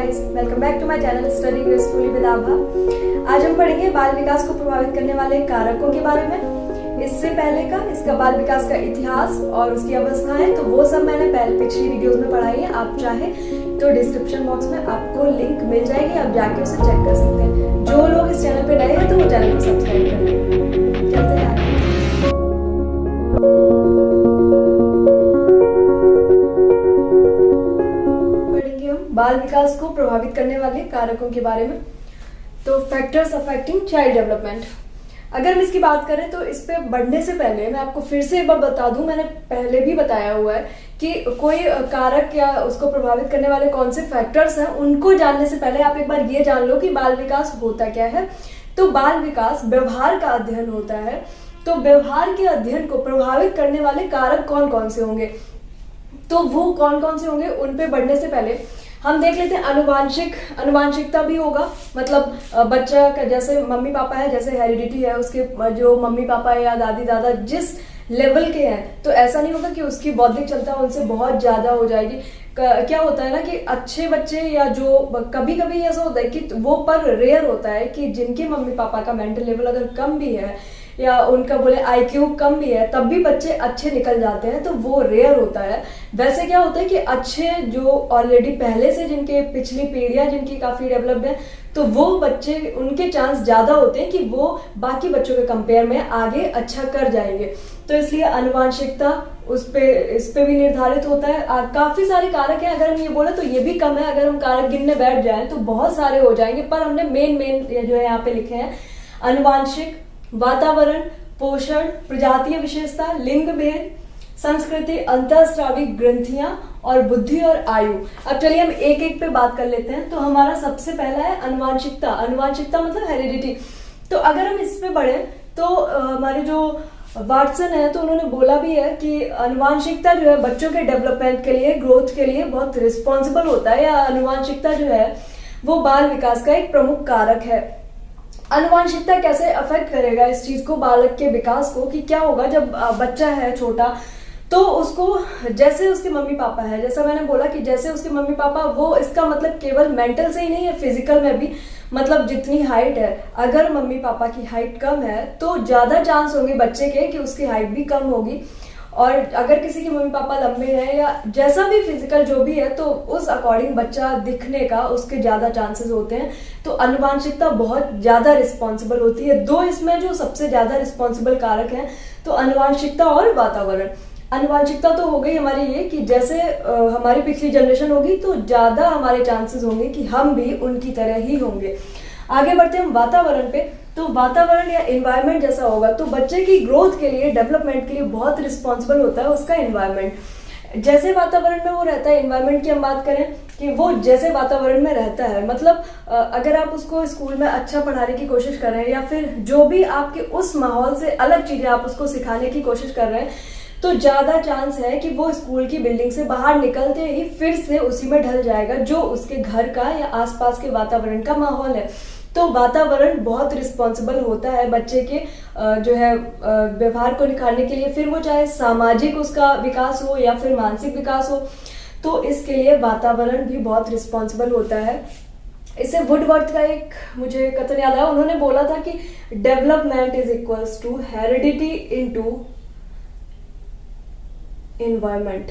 Guys, welcome back to my channel study gracefully with Abha. आज हम पढ़ेंगे बाल विकास को प्रभावित करने वाले कारकों के बारे में। इससे पहले का इसका बाल विकास का इतिहास और उसकी अवस्थाएं, तो वो सब मैंने पिछली वीडियोस में पढ़ाई है। आप चाहे तो डिस्क्रिप्शन बॉक्स में आपको लिंक मिल जाएगी, आप जाके उसे चेक कर सकते हैं। जो लोग इस चैनल पे नए हैं तो वो चैनल को सब्सक्राइब कर लें। चलते हैं आगे। बाल विकास को प्रभावित करने वाले कारकों के बारे में। तो फैक्टर्स अफेक्टिंग चाइल्ड डेवलपमेंट, अगर हम इसकी बात करें तो इस पे बढ़ने से पहले मैं आपको फिर से एक बार बता दूं, मैंने पहले भी बताया हुआ है कि कोई कारक या उसको प्रभावित करने वाले कौन से फैक्टर्स हैं, उनको जानने से पहले आप एक बार ये जान लो कि बाल विकास होता क्या है। तो बाल विकास व्यवहार का अध्ययन होता है। तो व्यवहार के अध्ययन को प्रभावित करने वाले कारक कौन कौन से होंगे, तो वो कौन कौन से होंगे उन पे बढ़ने से पहले हम देख लेते हैं। अनुवांशिकता भी होगा, मतलब बच्चा का जैसे मम्मी पापा है, जैसे हेरिडिटी है, उसके जो मम्मी पापा या दादी दादा जिस लेवल के हैं, तो ऐसा नहीं होगा कि उसकी बौद्धिक क्षमता उनसे बहुत ज्यादा हो जाएगी। क्या होता है ना कि अच्छे बच्चे या जो कभी कभी ऐसा होता है कि वो पर रेयर होता है कि जिनके मम्मी पापा का मेंटल लेवल अगर कम भी है या उनका बोले IQ कम भी है, तब भी बच्चे अच्छे निकल जाते हैं, तो वो रेयर होता है। वैसे क्या होता है कि अच्छे जो ऑलरेडी पहले से जिनके पिछली पीढ़ियां जिनकी काफी डेवलप्ड है, तो वो बच्चे उनके चांस ज्यादा होते हैं कि वो बाकी बच्चों के कंपेयर में आगे अच्छा कर जाएंगे। तो इसलिए अनुवांशिकता इस पे भी निर्धारित होता है। काफी सारे कारक हैं, अगर हम ये बोले तो ये भी कम है। अगर हम कारक गिनने बैठ जाएं तो बहुत सारे हो जाएंगे, पर हमने मेन जो है यहाँ पे लिखे हैं। अनुवांशिक, वातावरण, पोषण, प्रजातीय विशेषता, लिंग भेद, संस्कृति, अंतःस्रावी ग्रंथियां और बुद्धि और आयु। अब चलिए हम एक एक पे बात कर लेते हैं। तो हमारा सबसे पहला है अनुवांशिकता। अनुवांशिकता मतलब हेरिडिटी। तो अगर हम इस पे बढ़े तो हमारे जो वाटसन है, तो उन्होंने बोला भी है कि अनुवांशिकता जो है बच्चों के डेवलपमेंट के लिए, ग्रोथ के लिए बहुत रिस्पॉन्सिबल होता है, या अनुवांशिकता जो है वो बाल विकास का एक प्रमुख कारक है। अनुवांशिकता कैसे अफेक्ट करेगा इस चीज को, बालक के विकास को, कि क्या होगा जब बच्चा है छोटा, तो उसको जैसे उसके मम्मी पापा है, जैसा मैंने बोला कि जैसे उसके मम्मी पापा, वो इसका मतलब केवल मेंटल से ही नहीं है, फिजिकल में भी। मतलब जितनी हाइट है, अगर मम्मी पापा की हाइट कम है तो ज्यादा चांस होंगे बच्चे के कि उसकी हाइट भी कम होगी। और अगर किसी के मम्मी पापा लंबे हैं या जैसा भी फिजिकल जो भी है, तो उस अकॉर्डिंग बच्चा दिखने का उसके ज्यादा चांसेस होते हैं। तो अनुवांशिकता बहुत ज्यादा रिस्पॉन्सिबल होती है। दो इसमें जो सबसे ज्यादा रिस्पॉन्सिबल कारक हैं, तो अनुवांशिकता और वातावरण। अनुवांशिकता तो हो गई हमारी ये कि जैसे हमारी पिछली जनरेशन होगी तो ज्यादा हमारे चांसेस होंगे कि हम भी उनकी तरह ही होंगे। आगे बढ़ते हैं हम वातावरण पे। तो वातावरण या एनवायरनमेंट जैसा होगा, तो बच्चे की ग्रोथ के लिए, डेवलपमेंट के लिए बहुत रिस्पॉन्सिबल होता है उसका एनवायरनमेंट। जैसे वातावरण में वो रहता है, एनवायरनमेंट की हम बात करें कि वो जैसे वातावरण में रहता है, मतलब अगर आप उसको स्कूल में अच्छा पढ़ाने की कोशिश कर रहे हैं या फिर जो भी आपके उस माहौल से अलग चीजें आप उसको सिखाने की कोशिश कर रहे हैं, तो ज्यादा चांस है कि वो स्कूल की बिल्डिंग से बाहर निकलते ही फिर से उसी में ढल जाएगा जो उसके घर का या आसपास के वातावरण का माहौल है। तो वातावरण बहुत रिस्पॉन्सिबल होता है बच्चे के जो है व्यवहार को निखारने के लिए, फिर वो चाहे सामाजिक उसका विकास हो या फिर मानसिक विकास हो, तो इसके लिए वातावरण भी बहुत रिस्पॉन्सिबल होता है। इससे वुडवर्थ का एक मुझे कथन याद आया, उन्होंने बोला था कि development is equals to heredity into environment.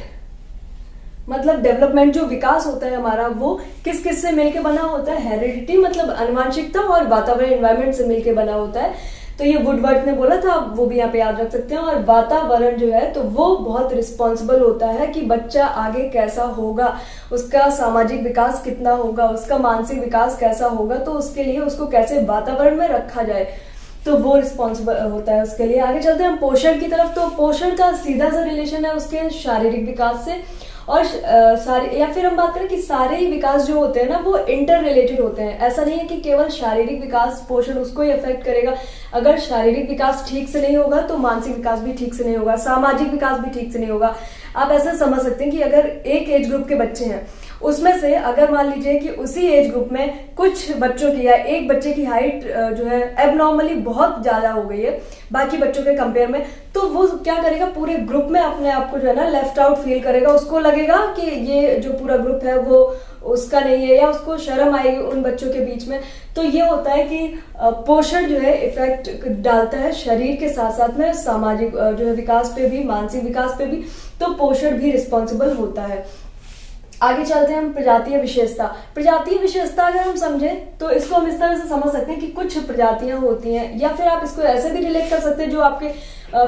मतलब डेवलपमेंट जो विकास होता है हमारा, वो किस किस से मिलके बना होता है, हेरिडिटी मतलब अनुवांशिकता और वातावरण एनवायरनमेंट से मिलके बना होता है। तो ये वुडवर्थ ने बोला था, वो भी यहाँ पे याद रख सकते हैं। और वातावरण जो है, तो वो बहुत रिस्पॉन्सिबल होता है कि बच्चा आगे कैसा होगा, उसका सामाजिक विकास कितना होगा, उसका मानसिक विकास कैसा होगा, तो उसके लिए उसको कैसे वातावरण में रखा जाए, तो वो रिस्पॉन्सिबल होता है उसके लिए। आगे चलते हैं हम पोषण की तरफ। तो पोषण का सीधा सा रिलेशन है उसके शारीरिक विकास से, और सारे, या फिर हम बात करें कि सारे ही विकास जो होते हैं ना, वो इंटर रिलेटेड होते हैं। ऐसा नहीं है कि केवल शारीरिक विकास पोषण उसको ही अफेक्ट करेगा। अगर शारीरिक विकास ठीक से नहीं होगा तो मानसिक विकास भी ठीक से नहीं होगा, सामाजिक विकास भी ठीक से नहीं होगा। आप ऐसे समझ सकते हैं कि अगर एक एज ग्रुप के बच्चे हैं, उसमें से अगर मान लीजिए कि उसी एज ग्रुप में कुछ बच्चों की या एक बच्चे की हाइट जो है एबनॉर्मली बहुत ज्यादा हो गई है बाकी बच्चों के कंपेयर में, तो वो क्या करेगा, पूरे ग्रुप में अपने आप को जो है ना लेफ्ट आउट फील करेगा। उसको लगेगा कि ये जो पूरा ग्रुप है वो उसका नहीं है, या उसको शर्म आएगी उन बच्चों के बीच में। तो ये होता है कि पोषण जो है इफेक्ट डालता है शरीर के साथ साथ में सामाजिक जो है विकास पे भी, मानसिक विकास पे भी। तो पोषण भी रिस्पॉन्सिबल होता है। आगे चलते हैं हम प्रजातीय विशेषता। प्रजातीय विशेषता अगर हम समझें तो इसको हम इस तरह से समझ सकते हैं कि कुछ प्रजातियां होती हैं, या फिर आप इसको ऐसे भी रिलेट कर सकते हैं जो आपके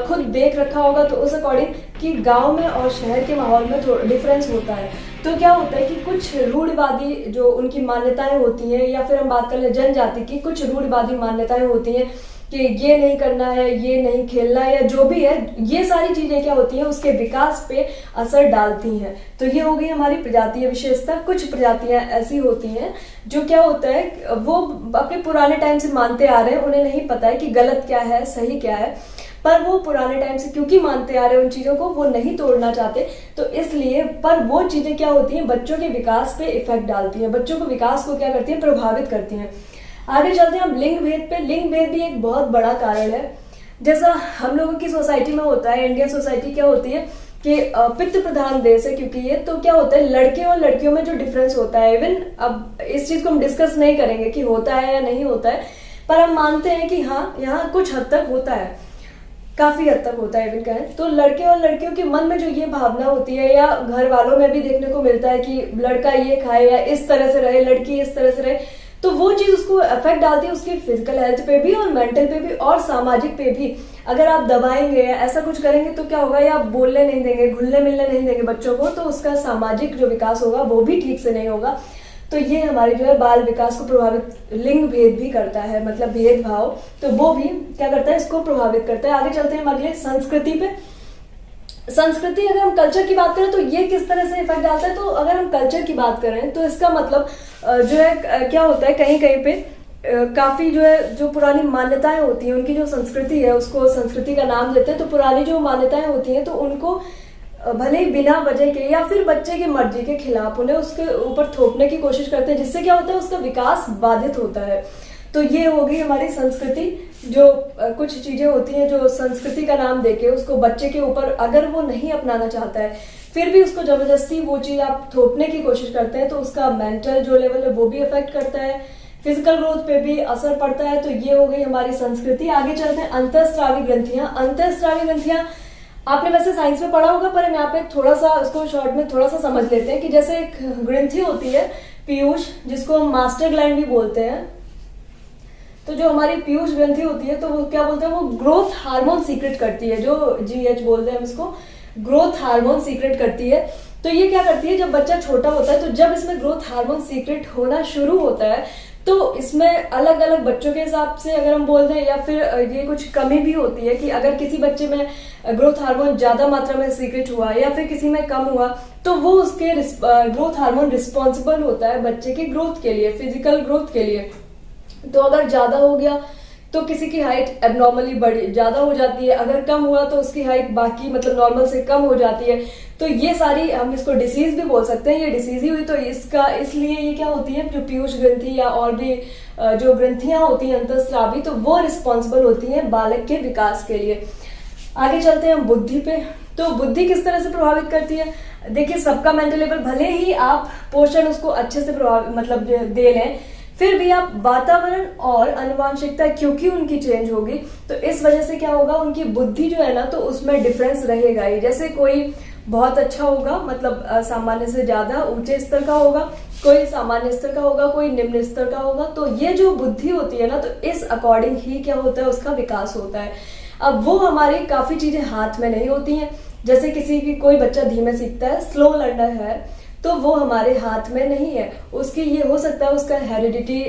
खुद देख रखा होगा तो उस अकॉर्डिंग कि गांव में और शहर के माहौल में थोड़ा डिफरेंस होता है। तो क्या होता है कि कुछ रूढ़िवादी जो उनकी मान्यताएं होती हैं, या फिर हम बात कर ले जनजाति की, कुछ रूढ़िवादी मान्यताएं होती हैं कि ये नहीं करना है, ये नहीं खेलना है, या जो भी है, ये सारी चीजें क्या होती हैं उसके विकास पे असर डालती हैं। तो ये हो गई हमारी प्रजातीय विशेषता। कुछ प्रजातियां ऐसी होती हैं जो क्या होता है वो अपने पुराने टाइम से मानते आ रहे हैं, उन्हें नहीं पता है कि गलत क्या है सही क्या है, पर वो पुराने टाइम से क्योंकि मानते आ रहे हैं उन चीजों को, वो नहीं तोड़ना चाहते, तो इसलिए पर वो चीजें क्या होती हैं बच्चों के विकास पे इफेक्ट डालती हैं, बच्चों को विकास को क्या करती हैं, प्रभावित करती हैं। आगे चलते हैं हम लिंग भेद पे। लिंग भेद भी एक बहुत बड़ा कारण है। जैसा हम लोगों की सोसाइटी में होता है, इंडियन सोसाइटी क्या होती है कि पितृ प्रधान देश है क्योंकि ये, तो क्या होता है लड़के और लड़कियों में जो डिफरेंस होता है, इवन अब इस चीज को हम डिस्कस नहीं करेंगे कि होता है या नहीं होता है, पर हम मानते हैं कि हाँ यहाँ कुछ हद तक होता है, काफी हद तक होता है इवन कहें तो। लड़के और लड़कियों के मन में जो ये भावना होती है, या घर वालों में भी देखने को मिलता है कि लड़का ये खाए या इस तरह से रहे, लड़की इस तरह से रहे, तो वो चीज उसको इफेक्ट डालती है उसकी फिजिकल हेल्थ पे भी और मेंटल पे भी और सामाजिक पे भी। अगर आप दबाएंगे या ऐसा कुछ करेंगे तो क्या होगा, या आप बोलने नहीं देंगे, घुलने मिलने नहीं देंगे बच्चों को, तो उसका सामाजिक जो विकास होगा वो भी ठीक से नहीं होगा। तो ये हमारे जो है बाल विकास को प्रभावित लिंग भेद भी करता है, मतलब भेदभाव, तो वो भी क्या करता है, इसको प्रभावित करता है। आगे चलते हैं हम अगले संस्कृति पे। संस्कृति, अगर हम कल्चर की बात करें तो ये किस तरह से इफेक्ट डालता है, तो अगर हम कल्चर की बात करें तो इसका मतलब जो है क्या होता है, कहीं कहीं पे काफी जो है जो पुरानी मान्यताएं होती हैं, उनकी जो संस्कृति है उसको संस्कृति का नाम देते हैं। तो पुरानी जो मान्यताएं होती हैं तो उनको भले ही बिना वजह के या फिर बच्चे की मर्जी के खिलाफ उन्हें उसके ऊपर थोपने की कोशिश करते हैं, जिससे क्या होता है उसका विकास बाधित होता है। तो ये हो गई हमारी संस्कृति। जो कुछ चीजें होती हैं जो संस्कृति का नाम देके उसको बच्चे के ऊपर, अगर वो नहीं अपनाना चाहता है फिर भी उसको जबरदस्ती वो चीज आप थोपने की कोशिश करते हैं, तो उसका मेंटल जो लेवल है वो भी इफेक्ट करता है, फिजिकल ग्रोथ पे भी असर पड़ता है। तो ये हो गई हमारी संस्कृति। आगे चलते हैं अंतःस्रावी ग्रंथियां। अंतःस्रावी ग्रंथियां आपने वैसे साइंस में पढ़ा होगा, पर हम यहाँ पे थोड़ा सा उसको शॉर्ट में थोड़ा सा समझ लेते हैं कि जैसे एक ग्रंथि होती है पीयूष, जिसको हम मास्टर ग्लैंड भी बोलते हैं। तो जो हमारी पीयूष ग्रंथि होती है तो वो क्या बोलते हैं, वो ग्रोथ हार्मोन सीक्रेट करती है, जो जीएच बोलते हैं हम इसको, ग्रोथ हार्मोन सीक्रेट करती है। तो ये क्या करती है, जब बच्चा छोटा होता है तो जब इसमें ग्रोथ हार्मोन सीक्रेट होना शुरू होता है तो इसमें अलग अलग बच्चों के हिसाब से अगर हम बोल दें, या फिर ये कुछ कमी भी होती है कि अगर किसी बच्चे में ग्रोथ हार्मोन ज्यादा मात्रा में सीक्रेट हुआ या फिर किसी में कम हुआ, तो वो उसके ग्रोथ हार्मोन रिस्पॉन्सिबल होता है बच्चे की ग्रोथ के लिए, फिजिकल ग्रोथ के लिए। तो अगर ज्यादा हो गया तो किसी की हाइट एबनॉर्मली बड़ी ज्यादा हो जाती है, अगर कम हुआ तो उसकी हाइट बाकी मतलब नॉर्मल से कम हो जाती है। तो ये सारी, हम इसको डिसीज भी बोल सकते हैं, ये डिसीज ही हुई। तो इसका इसलिए ये क्या होती है, जो पीयूष ग्रंथि या और भी जो ग्रंथियां होती हैं अंतःस्रावी, तो वो रिस्पॉन्सिबल होती हैं बालक के विकास के लिए। आगे चलते हैं हम बुद्धि पे। तो बुद्धि किस तरह से प्रभावित करती है, देखिए सबका मेंटल लेवल, भले ही आप पोषण उसको अच्छे से मतलब दे लें, फिर भी आप वातावरण और आनुवंशिकता क्योंकि उनकी चेंज होगी, तो इस वजह से क्या होगा, उनकी बुद्धि जो है ना तो उसमें डिफरेंस रहेगा ही। जैसे कोई बहुत अच्छा होगा, मतलब सामान्य से ज्यादा ऊंचे स्तर का होगा, कोई सामान्य स्तर का होगा, कोई निम्न स्तर का होगा। तो ये जो बुद्धि होती है ना, तो इस अकॉर्डिंग ही क्या होता है, उसका विकास होता है। अब वो हमारी काफी चीजें हाथ में नहीं होती हैं। जैसे किसी की कोई बच्चा धीमे सीखता है, स्लो लर्नर है, तो वो हमारे हाथ में नहीं है। उसकी ये हो सकता है उसका हेरिडिटी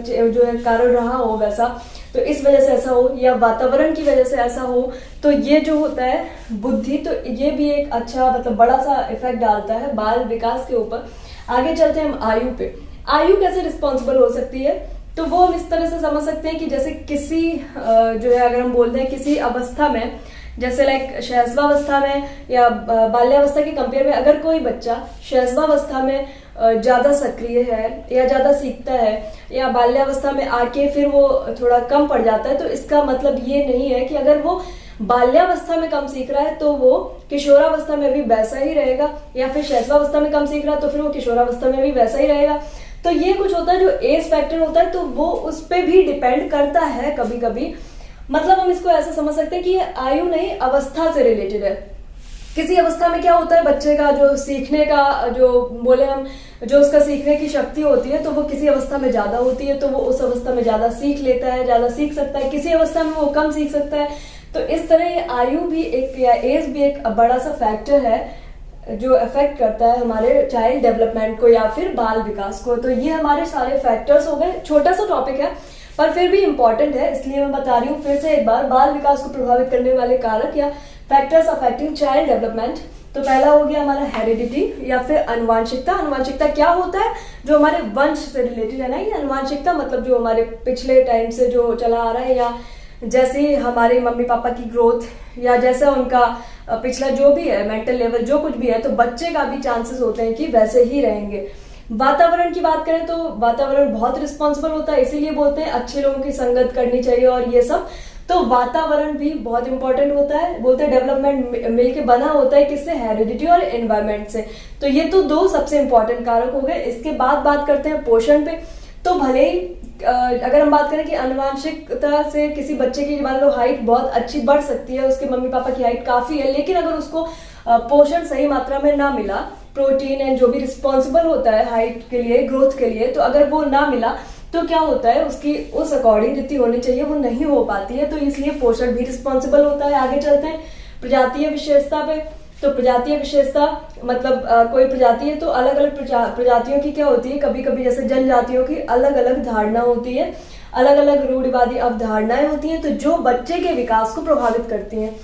जो है कारण रहा हो वैसा, तो इस वजह से ऐसा हो, या वातावरण की वजह से ऐसा हो। तो ये जो होता है बुद्धि, तो ये भी एक अच्छा मतलब बड़ा सा इफेक्ट डालता है बाल विकास के ऊपर। आगे चलते हैं हम आयु पे। आयु कैसे रिस्पॉन्सिबल हो सकती है, तो वो हम इस तरह से समझ सकते हैं कि जैसे किसी जो है अगर हम बोलते हैं किसी अवस्था में, जैसे लाइक शैशवावस्था में या बाल्यावस्था के कंपेयर में, अगर कोई बच्चा शैशवावस्था में ज्यादा सक्रिय है या ज्यादा सीखता है, या बाल्यावस्था में आके फिर वो थोड़ा कम पड़ जाता है, तो इसका मतलब ये नहीं है कि अगर वो बाल्यावस्था में कम सीख रहा है तो वो किशोरावस्था में भी वैसा ही रहेगा, या फिर शैशवावस्था में कम सीख रहा है तो फिर वो किशोरावस्था में भी वैसा ही रहेगा। तो ये कुछ होता है जो एज फैक्टर होता है, तो वो उस पर भी डिपेंड करता है कभी कभी। मतलब हम इसको ऐसा समझ सकते हैं कि ये आयु नहीं, अवस्था से रिलेटेड है। किसी अवस्था में क्या होता है, बच्चे का जो सीखने का जो बोले हम, जो उसका सीखने की शक्ति होती है, तो वो किसी अवस्था में ज्यादा होती है, तो वो उस अवस्था में ज्यादा सीख लेता है, ज्यादा सीख सकता है। किसी अवस्था में वो कम सीख सकता है। तो इस तरह ये आयु भी एक या एज भी एक बड़ा सा फैक्टर है जो अफेक्ट करता है हमारे चाइल्ड डेवलपमेंट को या फिर बाल विकास को। तो ये हमारे सारे फैक्टर्स हो गए। छोटा सा टॉपिक है पर फिर भी इंपॉर्टेंट है, इसलिए मैं बता रही हूँ फिर से एक बार। बाल विकास को प्रभावित करने वाले कारक या फैक्टर्स अफेक्टिंग चाइल्ड डेवलपमेंट। तो पहला हो गया हमारा हेरिडिटी या फिर अनुवांशिकता। अनुवांशिकता क्या होता है, जो हमारे वंश से रिलेटेड है ना। ये अनुवांशिकता मतलब जो हमारे पिछले टाइम से जो चला आ रहा है, या जैसे हमारे मम्मी पापा की ग्रोथ या जैसा उनका पिछला जो भी है मेंटल लेवल जो कुछ भी है, तो बच्चे का भी चांसेस होते हैं कि वैसे ही रहेंगे। वातावरण की बात करें तो वातावरण बहुत रिस्पॉन्सिबल होता है, इसीलिए बोलते हैं अच्छे लोगों की संगत करनी चाहिए और ये सब। तो वातावरण भी बहुत इंपॉर्टेंट होता है। बोलते हैं डेवलपमेंट मिलके बना होता है किससे, हेरिडिटी और एनवायरमेंट से। तो ये तो दो सबसे इंपॉर्टेंट कारक हो गए। इसके बाद बात करते हैं पोषण पे। तो भले ही अगर हम बात करें कि अनुवांशिकता से किसी बच्चे की मान लो हाइट बहुत अच्छी बढ़ सकती है, उसके मम्मी पापा की हाइट काफी है, लेकिन अगर उसको पोषण सही मात्रा में ना मिला, प्रोटीन एंड जो भी रिस्पॉन्सिबल होता है हाइट के लिए, ग्रोथ के लिए, तो अगर वो ना मिला तो क्या होता है, उसकी उस अकॉर्डिंग जितनी होनी चाहिए वो नहीं हो पाती है। तो इसलिए पोषण भी रिस्पॉन्सिबल होता है। आगे चलते हैं प्रजातीय विशेषता पे। तो प्रजातीय विशेषता मतलब कोई प्रजाति है तो अलग अलग प्रजातियों की क्या होती है, कभी कभी जैसे जनजातियों की अलग अलग धारणा होती है, अलग अलग रूढ़िवादी अवधारणाएं होती हैं, तो जो बच्चे के विकास को प्रभावित करती हैं।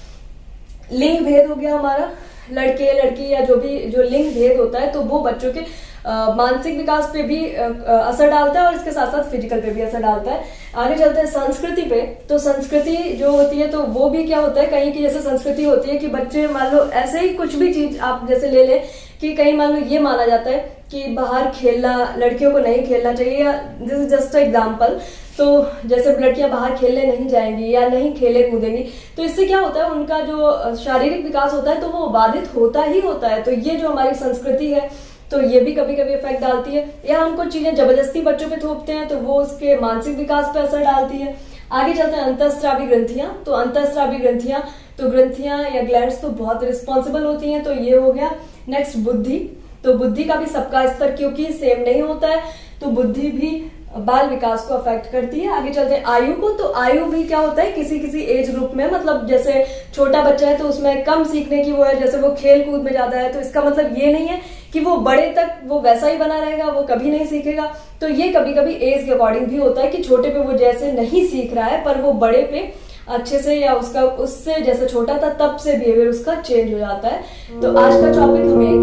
लिंग भेद हो गया हमारा, लड़के लड़की या जो भी जो लिंग भेद होता है, तो वो बच्चों के मानसिक विकास पे भी असर डालता है और इसके साथ साथ फिजिकल पे भी असर डालता है। आगे चलते हैं संस्कृति पे। तो संस्कृति जो होती है तो वो भी क्या होता है, कहीं की जैसे संस्कृति होती है कि बच्चे मान लो ऐसे ही कुछ भी चीज आप जैसे ले लें कि कहीं मान लो ये माना जाता है कि बाहर खेलना लड़कियों को नहीं खेलना चाहिए, या दिस इज जस्ट एग्जाम्पल। तो जैसे लड़कियां बाहर खेलने नहीं जाएंगी या नहीं खेले कूदेंगी, तो इससे क्या होता है, उनका जो शारीरिक विकास होता है तो वो बाधित होता ही होता है। तो ये जो हमारी संस्कृति है तो ये भी कभी कभी इफेक्ट डालती है। या हम कुछ चीजें जबरदस्ती बच्चों पे थोपते हैं तो वो उसके मानसिक विकास पे असर डालती है। आगे चलते हैं अंतःस्रावी ग्रंथियां। तो अंतःस्रावी ग्रंथियां तो ग्रंथियां या ग्लैंड्स तो बहुत रिस्पॉन्सिबल होती हैं। तो ये हो गया। नेक्स्ट बुद्धि। तो बुद्धि का भी सबका स्तर क्योंकि सेम नहीं होता है, तो बुद्धि भी बाल विकास को अफेक्ट करती है। आगे चलते हैं आयु को। तो आयु भी क्या होता है, किसी किसी एज ग्रुप में, मतलब जैसे छोटा बच्चा है तो उसमें कम सीखने की वो है, जैसे वो खेल कूद में ज्यादा है, तो इसका मतलब ये नहीं है कि वो बड़े तक वो वैसा ही बना रहेगा, वो कभी नहीं सीखेगा। तो ये कभी कभी एज के अकॉर्डिंग भी होता है कि छोटे पे वो जैसे नहीं सीख रहा है पर वो बड़े पे अच्छे से, या उसका उससे जैसे छोटा था तब से बिहेवियर उसका चेंज हो जाता है। तो आज का टॉपिक हम यही